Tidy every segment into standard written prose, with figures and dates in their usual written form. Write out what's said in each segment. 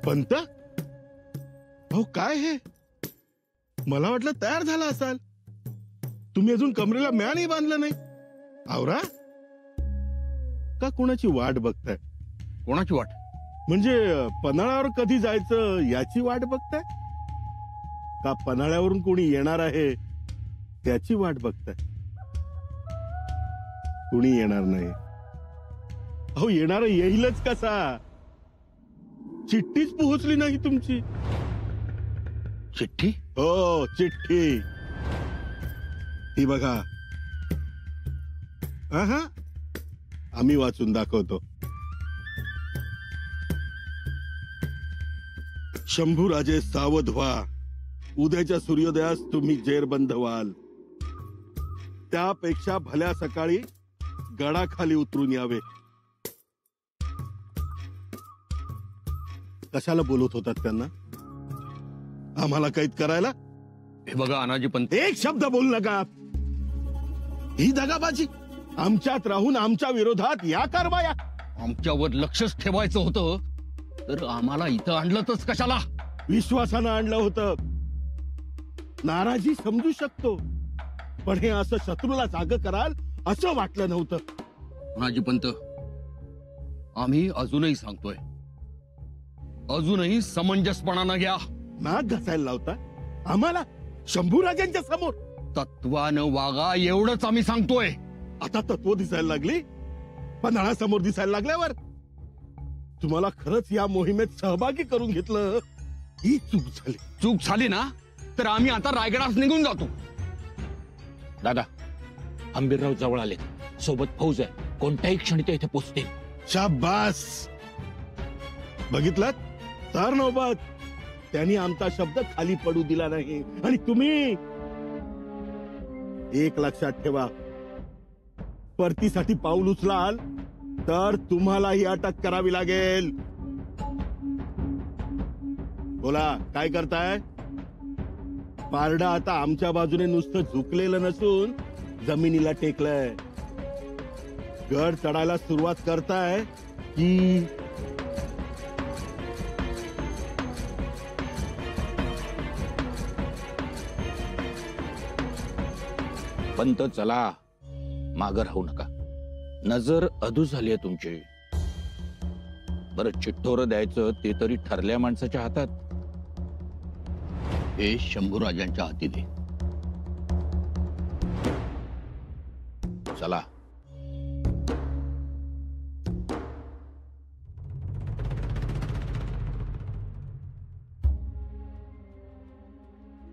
पंत, अहो काय हे, मला वाटलं तयार झाला असाल. तुम्ही अजून कमरेला म्यानही बांधलं नाही. आवरा का कोणाची वाट बघताय? कोणाची वाट? म्हणजे पन्हाळ्यावर कधी जायचं याची वाट बघताय का पन्हाळ्यावरून कोणी येणार आहे त्याची वाट बघताय? कोणी येणार नाही. अहो येणार येईलच कसा? चिठ्ठीच पोहोचली नाही तुमची. चिठ्ठी? हो चिठ्ठी. ही बघा. हा, आम्ही वाचून दाखवतो. शंभूराजे सावध व्हा, उद्याच्या सूर्योदयास तुम्ही जेरबंद व्हाल. त्यापेक्षा भल्या सकाळी गडाखाली उतरून यावे. कशाला बोलत होतात त्यांना? आम्हाला कैद करायला? हे बघा अनाजी पंत, एक शब्द बोल नका. ही दगाबाजी. आमच्यात राहून आमच्या विरोधात या कारवाया. आमच्यावर लक्षच ठेवायचं होतं तर आम्हाला इथं आणलंच कशाला? विश्वासानं आणलं होतं. नाराजी समजू शकतो, पण हे असं शत्रूला जाग कराल असं वाटलं नव्हतं. अनाजी पंत, आम्ही अजूनही सांगतोय, अजूनही समंजसपणानं घ्या. नाक घासायला लावता आम्हाला शंभूराजांच्या समोर. तत्वानं वागा एवढंच आम्ही सांगतोय. आता तत्व दिसायला लागली पन्हाळ्यासमोर दिसायला लागल्यावर. तुम्हाला खरंच या मोहिमेत सहभागी करून घेतलं ही चूक झाली. चूक झाली ना तर आम्ही आता रायगडास निघून जातो. दादा, आंबीरराव जवळ आले, सोबत फौज आहे, कोणत्याही क्षणी ते इथे पोहोचतील. शाबास. बघितलं तर नौबत. त्यांनी आमचा शब्द खाली पडू दिला नाही. आणि तुम्ही एक लक्षात ठेवा, परतीसाठी पाऊल उचलाल तर तुम्हालाही अटक करावी लागेल. बोला काय करताय? पारडा आता आमच्या बाजूने नुसतं झुकलेलं नसून जमिनीला टेकलंय. गड चढायला सुरुवात करताय की पंत चला, मागं राहू नका. नजर अधू झाली आहे तुमची. बरं चिठ्ठोरं द्यायचं ते तरी ठरल्या माणसाच्या हातात. हे शंभूराजांच्या हाती दे. चला.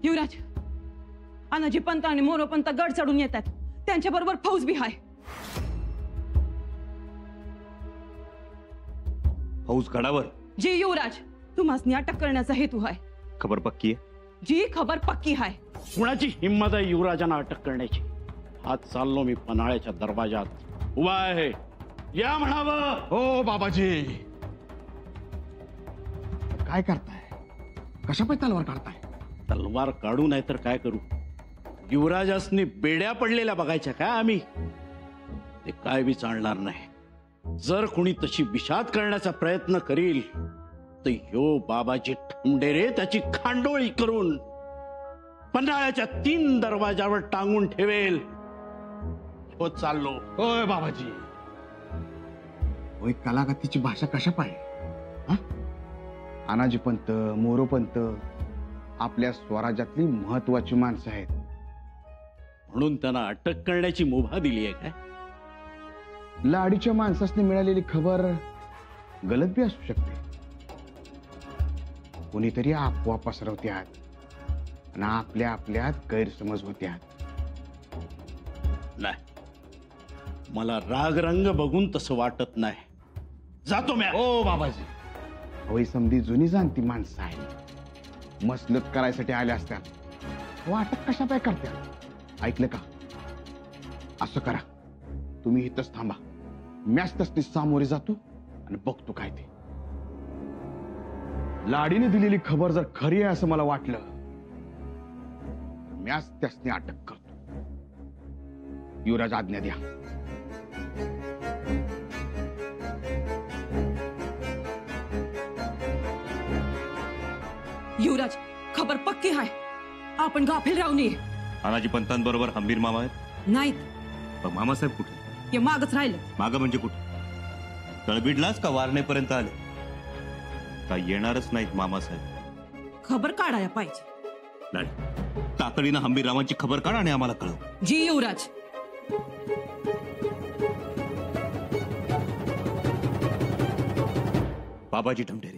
युवराज, अनाजी पंत आणि मोरोपंत गड चढून येतात. त्यांच्या बरोबर फौज बी आहे. फौज गडावर? जी युवराज, तुम्हासनी अटक करण्याचा हेतू आहे. खबर पक्की आहे? जी खबर पक्की आहे. कुणाची हिंमत आहे युवराजांना अटक करण्याची? हात चाललो मी पन्हाळ्याच्या दरवाजात उभा आहे, या म्हणावं. हो बाबाजी. काय करताय? कशा पाय तलवार काढताय? तलवार काढू नाही तर काय करू? युवराजासनी बेड्या पडलेल्या बघायच्या काय आम्ही? ते काय बी चालणार नाही. जर कुणी तशी विषाद करण्याचा प्रयत्न करील तर ह्यो बाबाजी ठमडेरे त्याची खांडोळी करून पन्हाळ्याच्या 3 दरवाजावर टांगून ठेवेल. हो चाललो. होय बाबाजी. होय, कलागतीची भाषा कशा पाय? अनाजी पंत, मोरोपंत आपल्या स्वराज्यातली महत्वाची माणसं आहेत, म्हणून त्यांना अटक करण्याची मुभा दिली आहे काय? लाडीच्या माणसासनी मिळालेली खबर गलत बी असू शकते. कोणीतरी अफवा पसरवत्यात आणि आपल्या आपल्यात गैरसमज होत्यात. नाही, मला राग रंग बघून तसं वाटत नाही. जातो मी. हो बाबाजी. होय, समधी जुनी जाणती माणसं आहे, मसलत करायसाठी आले असतात. वाटत कशा पाय करत्यात? ऐकलं का? असं करा, तुम्ही इथंच थांबा. मॅच तसली सामोरे जातो आणि बघतो काय ते. लाडीने दिलेली खबर जर खरी आहे असं मला वाटलं, मॅच त्यासनी अटक करतो. युवराज आज्ञा द्या. युवराज खबर पक्की आहे. आपण गाफील राहू नये. तानाजी पंतांबरोबर हंबीर मामा आहेत. नाहीत, पण मामासाहेब कुठे? हे मागच राहिले. मागं म्हणजे कुठे? तळबीडलाच का वारणेपर्यंत आले? का येणारच नाहीत मामासाहेब? खबर काढायला पाहिजे. नाही, तातडीनं हंबीर रावांची खबर काढ आणि आम्हाला कळव. जी युवराज. बाबाजी ढमढेरे,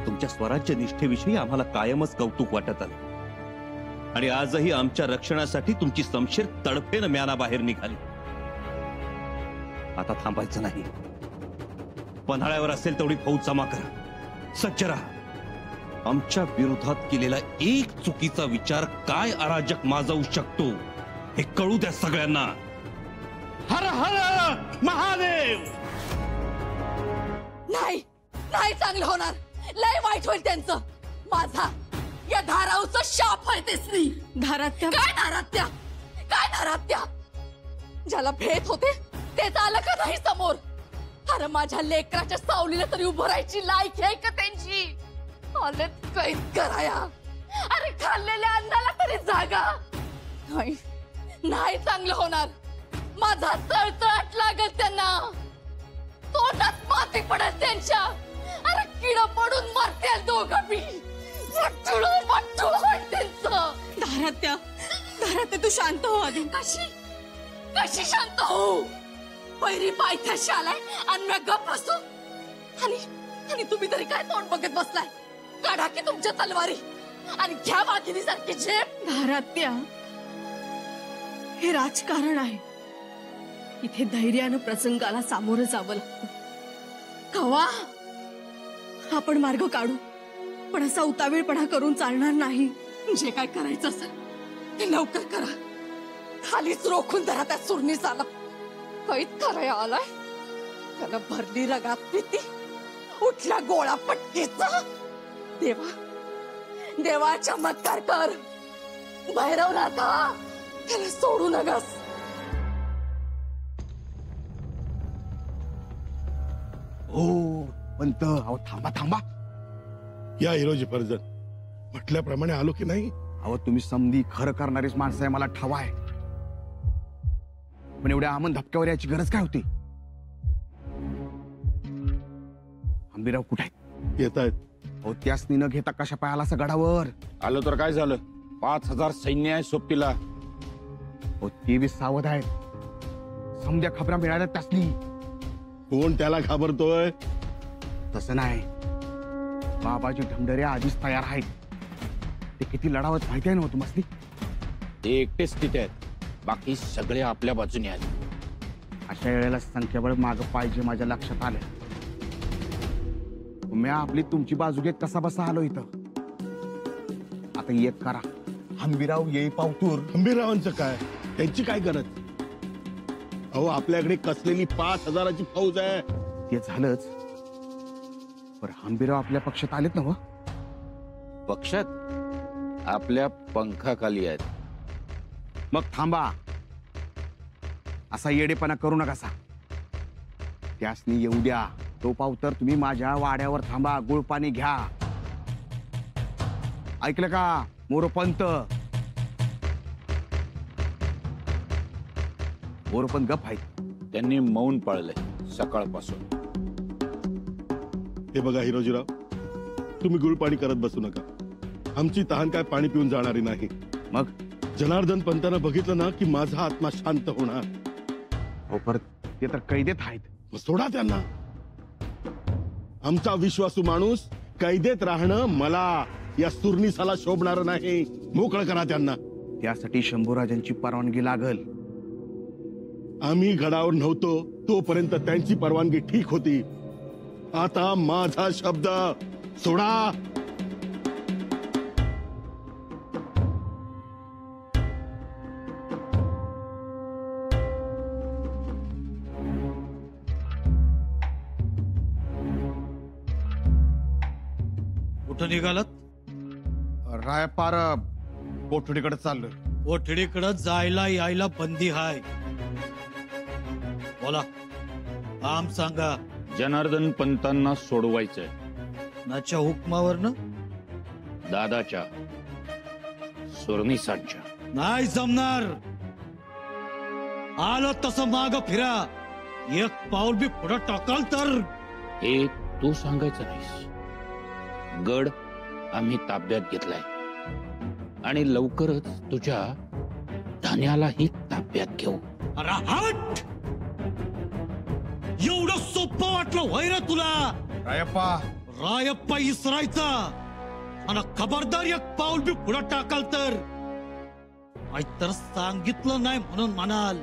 तुमच्या स्वराज्य निष्ठेविषयी आम्हाला कायमच कौतुक वाटत आलं आणि आजही आमच्या रक्षणासाठी तुमची समशेर तडफेनं म्यानाबाहेर निघाली. आता थांबायचं नाही. पन्हाळ्यावर असेल तेवढी फौज जमा करा. सज्ज राहा. आमच्या विरोधात केलेला एक चुकीचा विचार काय अराजक माजवू शकतो हे कळू द्या सगळ्यांना. हर हर महादेव. नाही नाही चांगलं होणार. लय वाईट होईल त्यांचं. माझा या धाराऊचा शाप आहे ते स्त्री. धारात्या काय धारात्या? काय धारात्या? ज्याला भेट होते तेच आलं का नाही समोर? अरे माझ्या लेकराच्या सावलीला तरी उभं राहायची लायकी आहे का त्यांची? आलेत कैद कराया. अरे खाल्लेल्या अन्नाला तरी जागा नाही. नाही चांगलं होणार. माझा तळतळाट लागल त्यांना. तोंडात माती पडेल त्यांच्या. अरे किड पडून मरतील दोघं बी. वाटूळ होईल त्यांचं. धारात्या धारात्या तू शांत हो आधी. कशी कशी शांत हो? पैरी पायथ्याशी आलाय आणि मी गप्प बसतो. आणि तुम्ही तरी काय तोंड बघत बसलाय? काढा की तुमच्या तलवारी आणि घ्या वाघिणीसारखी झेप. धारात्या हे राजकारण आहे. इथे धैर्यानं प्रसंगाला सामोरं जावं लागतं. कवा आपण मार्ग काढू, पण असा उतावीळपणा करून चालणार नाही. जे काय करायचं असेल ते लवकर करा. खालीच रोखून धरा त्या सुरणीसाला. कैद कराया आलाय. त्याला भरली रगात भीती. उठला गोळा पटकीचा. देवा देवा चमत्कार कर. भैरवनाथा त्याला सोडू नगस. हो पंत, अहो थांबा थांबा. या हिरोजी फर्जन म्हटल्याप्रमाणे आलो की नाही? अहो तुम्ही समधी खरं करणारीच माणसं आहे, मला ठाव आहे. पण एवढ्या आमन धपक्यावर याची गरज काय होती? हंबीराव कुठे आहेत? येत आहेत. अहो त्यासनी न घेता कशा पायाला असं गडावर? आलो तर काय झालं? 5000 सैन्य आहे सोबतीला. हो ते बी सावध आहेत. समध्या खबरा मिळाल्या त्यासनी. कोण त्याला घाबरतोय? तसं नाही, बाबाजी ढमढेरे आधीच तयार आहेत. ते किती लढावत माहिती आहे ना तुम्हाला? ते एकटेच तिथे आहेत. बाकी सगळे आपल्या बाजूने आले. अशा वेळेला संख्याबळ माग पाहिजे माझ्या लक्षात आलं. मी आपली तुमची बाजू घेत कसा बसा आलो इथं. आता एक करा, हंबीराव येई पावतूर. हंबीररावांचं काय? त्यांची काय गरज? अहो आपल्याकडे कसलेली 5000ची फौज आहे. ते झालंच, पण हंबीराव आपल्या पक्षात आलेत ना? व पक्षात आपल्या पंखाखाली आहेत. मग थांबा, असा येडेपणा करू नका. त्यासनी येऊ द्या. तो पावतर तुम्ही माझ्या वाड्यावर थांबा, गुळपाणी घ्या. ऐकलं का मोरोपंत? मोरोपंत गप आहेत. त्यांनी मौन पाळलंय सकाळपासून. हे बघा हिरोजीराव, तुम्ही गुळपाणी करत बसू नका. आमची तहान काय पाणी पिऊन जाणारी नाही. मग जनार्दन पंतांना बघितलं ना की माझा आत्मा शांत होणार. हो परत ते तर कैदेत आहेत. मग सोडा त्यांना. आमचा विश्वासू माणूस कैदेत राहणं मला या सुरनीसाला शोभणार नाही. मोकळं करा त्यांना. त्यासाठी शंभूराजांची परवानगी लागल. आम्ही गडावर नव्हतो तोपर्यंत त्यांची परवानगी ठीक होती. आता माझा शब्द सोडा. कुठं निघालात? रायपार कोठडीकडे चाललोय. कोठडीकडे जायला यायला बंदी हाय. बोला, काम सांगा. जनार्दन पंतांना सोडवायचंय. नाच्या हुकमावर ना दादाच्या सुरनीसांच्या. नाही जमणार. आलं तसं माग फिरा. एक पाऊल बी पुढे टाकाल तर हे तू सांगायचं नाहीस. गड आम्ही ताब्यात घेतलाय आणि लवकरच तुझ्या धान्यालाही ताब्यात घेऊ. अरे हट. एवढं सोपं वाटलं होय रे तुला? रायप्पा इसरायचा आणि खबरदार एक पाऊल बी पुढे टाकाल तर नाहीतर सांगितलं नाही म्हणून म्हणाल.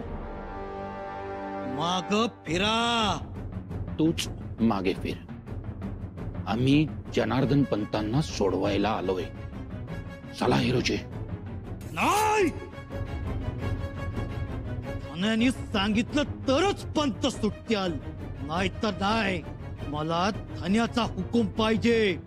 माग फिरा. तूच मागे फिर. आम्ही जनार्दन पंतांना सोडवायला आलोय. चला हिरोजी. नाही. धन्यानी सांगितलं तरच पंत सुटत्याल. नाही तर नाही. मला धन्याचा हुकूम पाहिजे.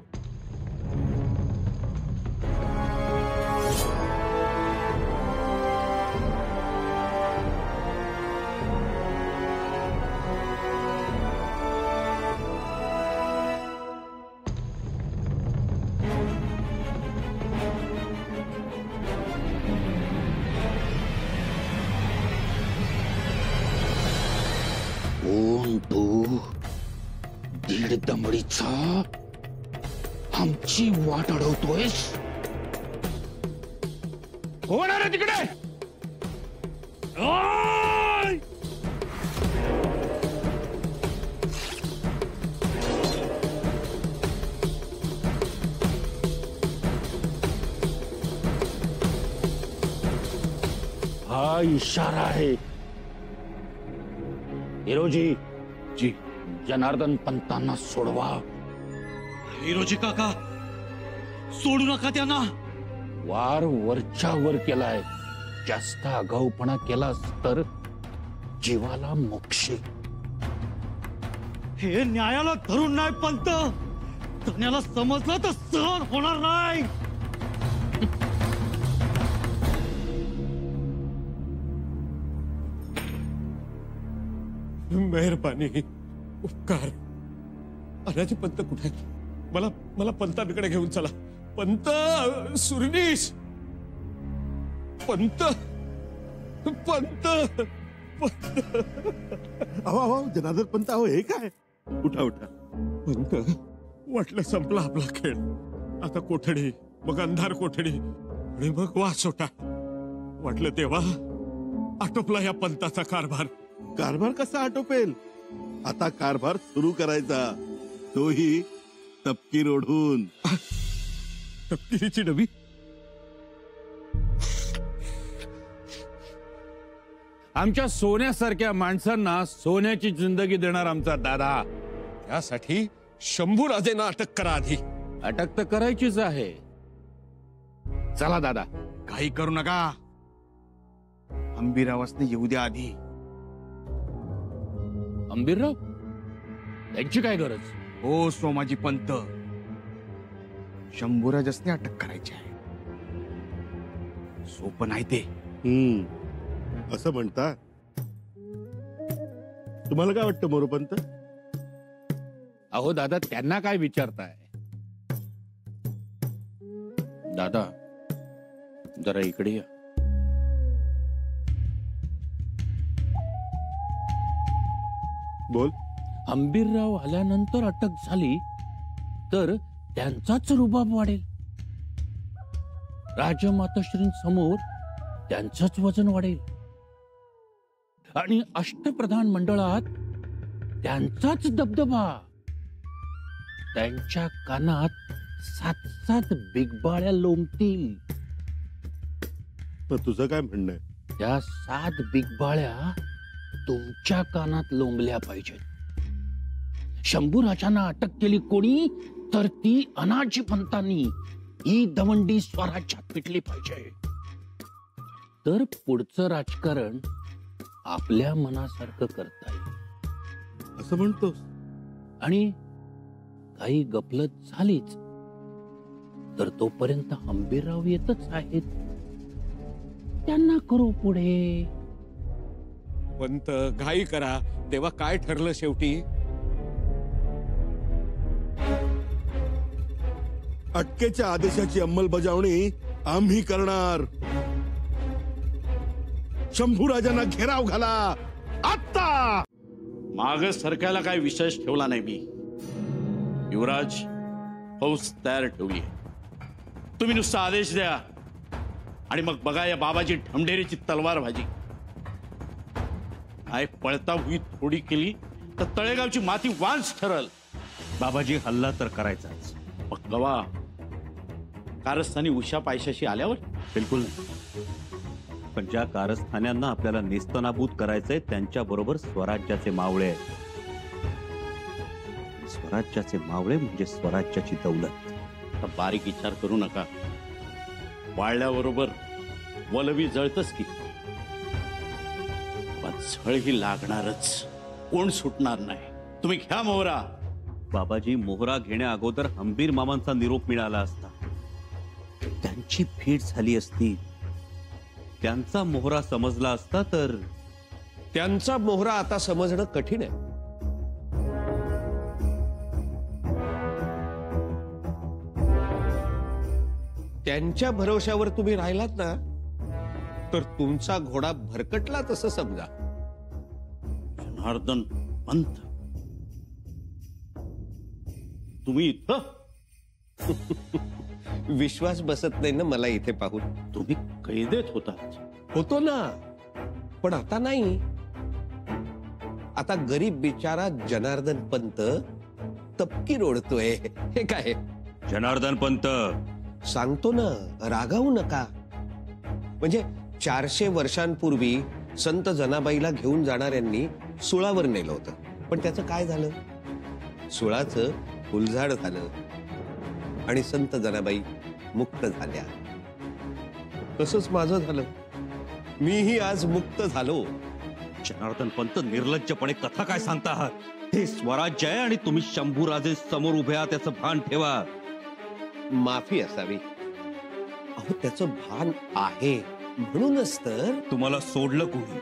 कोण तू? दीड दमडीचा आमची वाट अडवतोयस? कोण आहे तिकडे? ओय! हा इशारा आहे. हिरोजी जी. जनार्दन पंतांना सोडवा. हिरोजी काका सोडू नका त्यांना. वार वरच्या वर केलाय. जास्त आगाऊपणा केलास तर जीवाला मोक्ष. हे न्यायाला धरून नाही पंत. धन्याला समजलं तर सहन होणार नाही. मेहरबानी, उपकार. अनाजी पंत कुठे? मला मला पंतांकडे घेऊन चला. पंत, सुरनीस, पंत, पंत, पंत. अहो अहो जनार्दन पंत, अहो हे काय? उठा उठा. पंत, वाटलं संपला आपला खेळ. आता कोठडी, मग अंधार कोठडी आणि मग वासोटा. वाटलं तेव्हा आटोपला या पंताचा कारभार. कारभार कसा आटोपेल? आता कारभार सुरू करायचा, तोही तपकीर ओढून. तपकिरीची डबी. आमच्या सोन्यासारख्या माणसांना सोन्याची जिंदगी देणार आमचा दादा. त्यासाठी शंभूराजेंना अटक करा आधी. अटक तर करायचीच आहे. चला दादा. काही करू नका. अंबिरावासने येऊ द्या आधी. अंबीरराव, त्यांची काय गरज? हो सोमाजी पंत, शंभूराजासने अटक करायची आहे. सोपं नाही ते. असं म्हणता? तुम्हाला काय वाटतं मोरोपंत? अहो दादा, त्यांना काय विचारताय? दादा जरा इकडे या. बोल. अंबीरराव आल्यानंतर अटक झाली तर त्यांचाच रुबाब वाढेल. राजमातोश्रींसमोर त्यांचंच वजन वाढेल आणि अष्टप्रधान मंडळात त्यांचाच दबदबा. त्यांच्या कानात 7 बिगबाळ्या लोंबतील. तुझं काय म्हणणं आहे? त्या 7 बिगबाळ्या तुमच्या कानात लोंबल्या पाहिजेत. शंभूराजांना अटक केली कोणी तर ती अनाजी पंतांनी ही दवंडी स्वराज्यात पिटली पाहिजे. तर पुढचं राजकारण आपल्या मनासारखं करता येईल असं म्हणतोस? आणि काही गफलत झालीच तर तोपर्यंत अंबीरराव येतच आहेत. त्यांना करू पुढे. पंत, घाई करा. तेव्हा काय ठरलं शेवटी? अटकेच्या आदेशाची अंमलबजावणी आम्ही करणार. शंभूराजांना घेराव घाला आत्ता. माग सरकायला काय विशेष ठेवला नाही मी. युवराज, फौज तयार ठेवली. तुम्ही नुसता आदेश द्या आणि मग बघा या बाबाजी ढमढेरीची तलवार भाजी. काय पळता भुई थोडी केली तर तळेगावची माती वांस ठरल. बाबाजी, हल्ला तर करायचाच. मग गवा कारस्थानी उषा पायशाशी आल्यावर बिलकुल नाही. पण ज्या कारस्थान्यांना आपल्याला नेस्तनाबूत करायचंय त्यांच्या बरोबर स्वराज्याचे मावळे आहेत. स्वराज्याचे मावळे म्हणजे स्वराज्याची दौलत. आता बारीक विचार करू नका. वाळल्याबरोबर वलवी जळतच की. पण झळ ही लागणारच. कोण सुटणार नाही. तुम्ही घ्या मोहरा. बाबाजी, मोहरा घेण्या अगोदर हंबीर मामांचा निरोप मिळाला असता. त्यांची भेट झाली असती. त्यांचा मोहरा समजला असता तर. त्यांचा मोहरा आता समजणं कठीण आहे. त्यांच्या भरोश्यावर तुम्ही राहिलात ना तर तुमचा घोडा भरकटला तसं समजा. जनार्दन पंत, तुम्ही इथं? विश्वास बसत नाही ना मला इथे पाहून. तुम्ही कैदेत होतात. होतो ना, पण आता नाही. आता गरीब बिचारा जनार्दन पंत तपकी रोडतोय. हे काय जनार्दन पंत, सांगतो ना, रागावू नका. म्हणजे 400 वर्षांपूर्वी संत जनाबाईला घेऊन जाणाऱ्यांनी सुळावर नेलं होतं. पण त्याचं काय झालं? सुळाचं फुलझाड झालं आणि संत जनाबाई मुक्त झाल्या. तसंच माझं झालं. मीही आज मुक्त झालो. जनार्दन पंत, निर्लज्जपणे कथा काय सांगता आहात? हे स्वराज्य आहे आणि तुम्ही शंभूराजे समोर उभे आहात याचं भान ठेवा. माफी असावी. अहो, त्याचं भान आहे म्हणूनच तर. तुम्हाला सोडलं कोणी?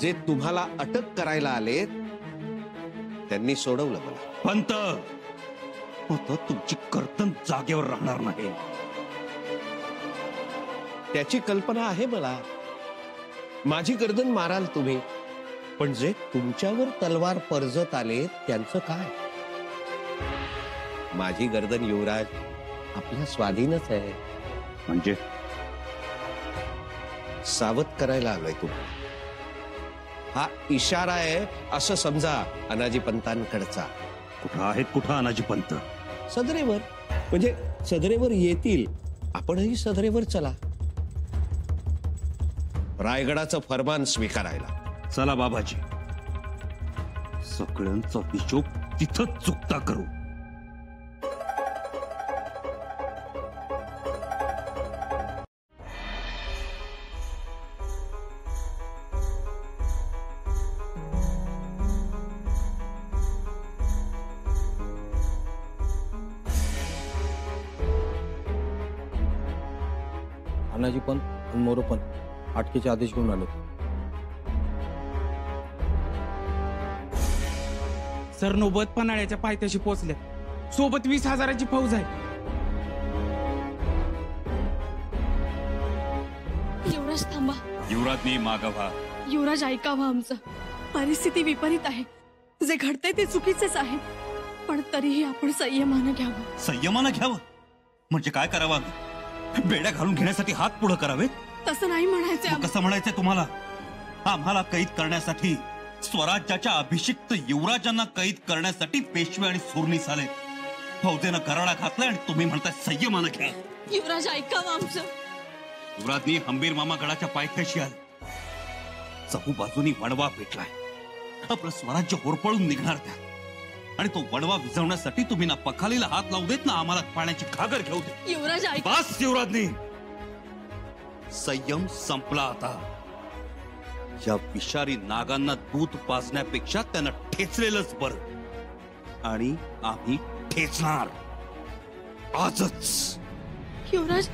जे तुम्हाला अटक करायला आले त्यांनी सोडवलं मला. पंत, आता तुमची कर्तन जागेवर राहणार नाही. त्याची कल्पना आहे मला. माझी गर्दन माराल तुम्ही, पण जे तुमच्यावर तलवार परजत आले त्यांचं काय? माझी गर्दन युवराज आपल्या स्वाधीनच आहे. म्हणजे सावध करायला आलोय तुम्हाला. हा इशारा आहे असं समजा अनाजी पंतांकडचा. कुठं आहेत कुठं अनाजी पंत? सदरेवर. म्हणजे सदरेवर येतील. आपणही सदरेवर चला. रायगडाचं फरमान स्वीकारायला. चला बाबाजी, सगळ्यांचा हिशोब तिथंच चुकता करू. अनाजी पण मोरो पण अटकेचे आदेश घेऊन आले. सर नोबत पन्हाळ्याच्या पायथ्याशी पोहोचले. सोबत 20,000ची फौज आहे. युवराज थांबा. युवराजनी मागवा. युवराज ऐकावा आमचं. परिस्थिती विपरीत आहे. जे घडतंय ते चुकीचेच आहे. पण तरीही आपण संयमानं घ्यावं. संयमानं घ्यावं म्हणजे काय करावं? बेड्या घालून घेण्यासाठी हात पुढे करावेत? तसं नाही म्हणायचं. कसं म्हणायचंय तुम्हाला? आम्हाला कैद करण्यासाठी, स्वराज्याच्या अभिषिक्त युवराजांना कैद करण्यासाठी पेशवे आणि सुरनीस आले. फौजेनं कराडा घातलाय आणि तुम्ही म्हणताय संयमानं घ्या. युवराज ऐकावं आमचं. युवराजनी हंबीर मामा गडाच्या पायथ्याशी आले. चहू बाजूनी वडवा पेटलाय. आपलं स्वराज्य होरपळून निघणार त्या. आणि तो वडवा विझवण्यासाठी तुम्ही ना पखालीला हात लावू देत ना आम्हाला पाण्याची घागर घेऊ दे. युवराज बस युवराजनी, संयम संपला आता. या विषारी नागांना दूध पाजण्यापेक्षा त्यांना ठेचलेलंच बरं. आणि आम्ही ठेचणार आजच. युवराज